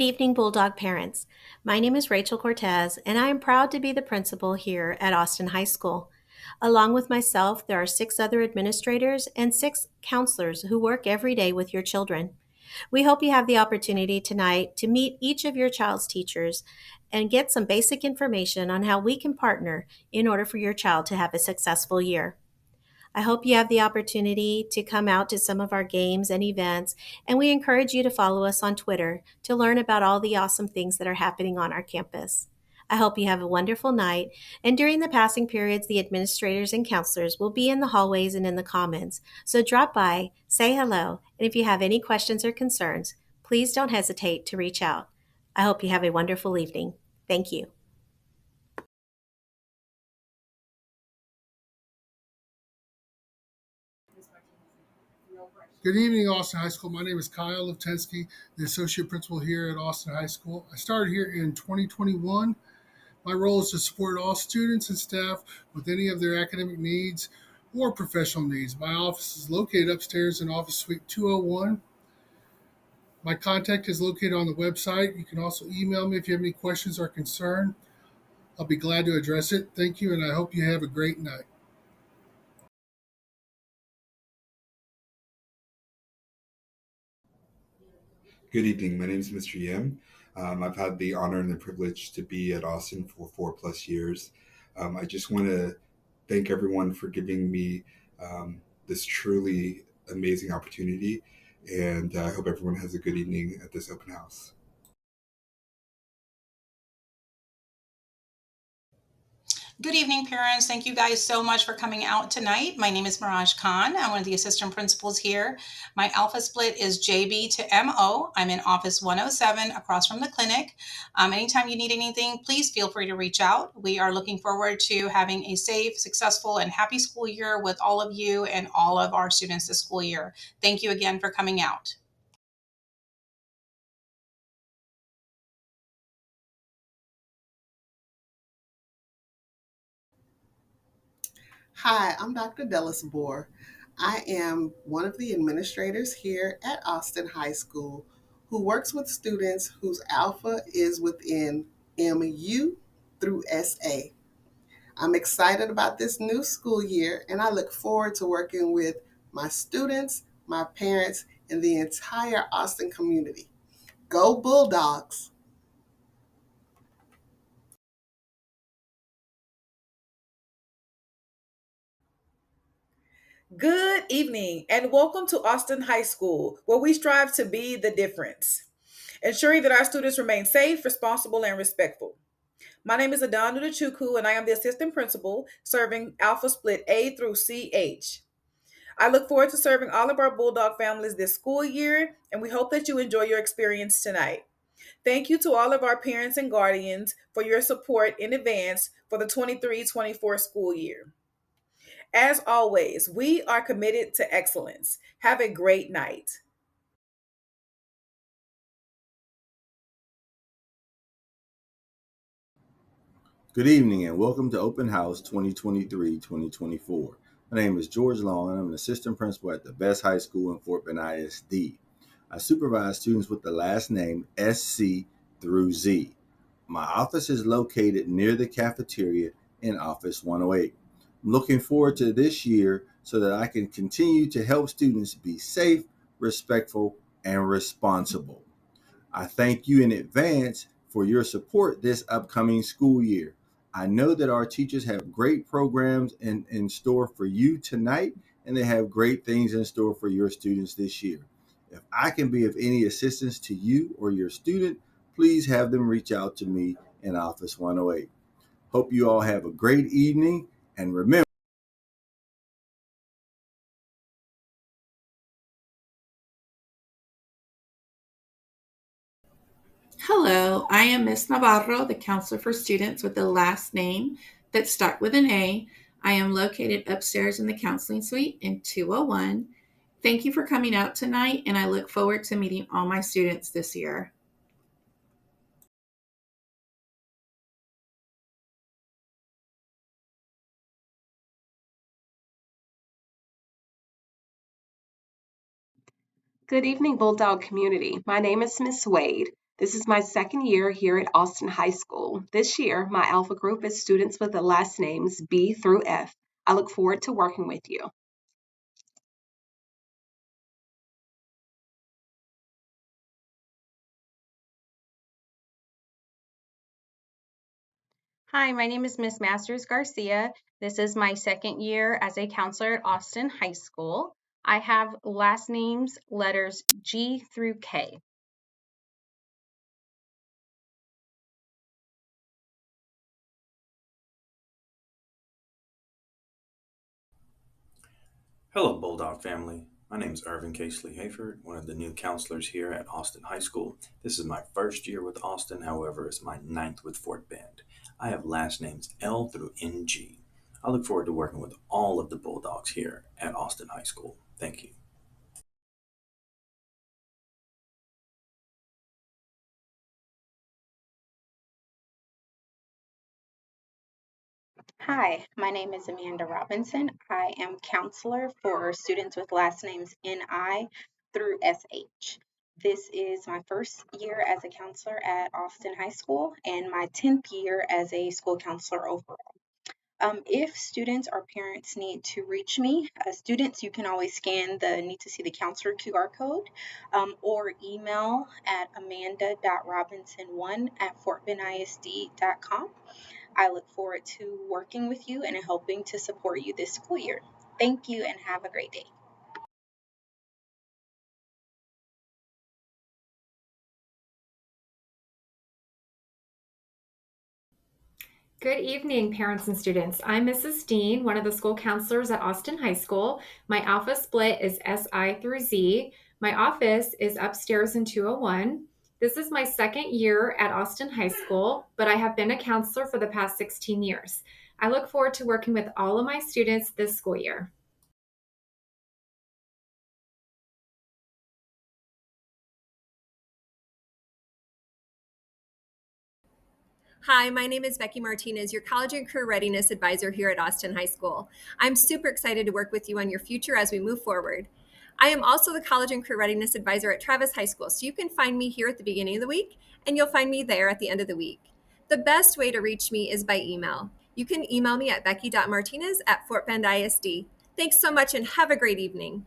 Good evening, Bulldog parents. My name is Rachel Cortez, and I am proud to be the principal here at Austin High School. Along with myself, there are 6 other administrators and 6 counselors who work every day with your children. We hope you have the opportunity tonight to meet each of your child's teachers and get some basic information on how we can partner in order for your child to have a successful year. I hope you have the opportunity to come out to some of our games and events, and we encourage you to follow us on Twitter to learn about all the awesome things that are happening on our campus. I hope you have a wonderful night, and during the passing periods, the administrators and counselors will be in the hallways and in the commons. So drop by, say hello, and if you have any questions or concerns, please don't hesitate to reach out. I hope you have a wonderful evening. Thank you. Good evening, Austin High School. My name is Kyle Levtensky, the associate principal here at Austin High School. I started here in 2021. My role is to support all students and staff with any of their academic needs or professional needs. My office is located upstairs in Office Suite 201. My contact is located on the website. You can also email me if you have any questions or concern. I'll be glad to address it. Thank you, and I hope you have a great night. Good evening. My name is Mr. Yim. I've had the honor and the privilege to be at Austin for 4+ years. I just want to thank everyone for giving me this truly amazing opportunity, and I hope everyone has a good evening at this open house. Good evening, parents. Thank you guys so much for coming out tonight. My name is Miraj Khan. I'm one of the assistant principals here. My alpha split is JB to MO. I'm in office 107 across from the clinic. Anytime you need anything, please feel free to reach out. We are looking forward to having a safe, successful, and happy school year with all of you and all of our students this school year. Thank you again for coming out. Hi, I'm Dr. Dellis Bohr. I am one of the administrators here at Austin High School who works with students whose alpha is within MU through SA. I'm excited about this new school year and I look forward to working with my students, my parents, and the entire Austin community. Go Bulldogs! Good evening and welcome to Austin High School, where we strive to be the difference, ensuring that our students remain safe, responsible, and respectful. My name is Adan Nudachuku, and I am the assistant principal serving Alpha Split A through CH. I look forward to serving all of our Bulldog families this school year, and we hope that you enjoy your experience tonight. Thank you to all of our parents and guardians for your support in advance for the 23-24 school year. As always, we are committed to excellence. Have a great night. Good evening and welcome to Open House 2023-2024. My name is George Long and I'm an assistant principal at the Best High School in Fort Bend ISD. I supervise students with the last name SC through Z. My office is located near the cafeteria in Office 108. I'm looking forward to this year so that I can continue to help students be safe, respectful, and responsible. I thank you in advance for your support this upcoming school year. I know that our teachers have great programs in store for you tonight, and they have great things in store for your students this year. If I can be of any assistance to you or your student, please have them reach out to me in Office 108. Hope you all have a great evening, and remember, Hello, I am Miss Navarro, the counselor for students with the last name that start with an A. I am located upstairs in the counseling suite in 201. Thank you for coming out tonight, and I look forward to meeting all my students this year. Good evening, Bulldog community. My name is Miss Wade, This is my second year here at Austin High School. This year, my Alpha group is students with the last names B through F. I look forward to working with you. Hi, my name is Miss Masters Garcia. This is my second year as a counselor at Austin High School. I have last names letters G through K. Hello, Bulldog family. My name is Irvin Casely Hayford, one of the new counselors here at Austin High School. This is my first year with Austin, however, it's my ninth with Fort Bend. I have last names L through NG. I look forward to working with all of the Bulldogs here at Austin High School. Thank you. Hi, my name is Amanda Robinson. I am counselor for students with last names NI through SH. This is my first year as a counselor at Austin High School and my 10th year as a school counselor overall. If students or parents need to reach me, students, you can always scan the Need to See the Counselor QR code or email at amanda.robinson1@fortbendisd.com. I look forward to working with you and helping to support you this school year. Thank you and have a great day. Good evening, parents and students. I'm Mrs. Dean, one of the school counselors at Austin High School. My alpha split is SI through Z. My office is upstairs in 201. This is my second year at Austin High School, but I have been a counselor for the past 16 years. I look forward to working with all of my students this school year. Hi, my name is Becky Martinez, your College and Career Readiness Advisor here at Austin High School. I'm super excited to work with you on your future as we move forward. I am also the College and Career Readiness Advisor at Travis High School, so you can find me here at the beginning of the week, and you'll find me there at the end of the week. The best way to reach me is by email. You can email me at becky.martinez@fortbendisd. Thanks so much and have a great evening.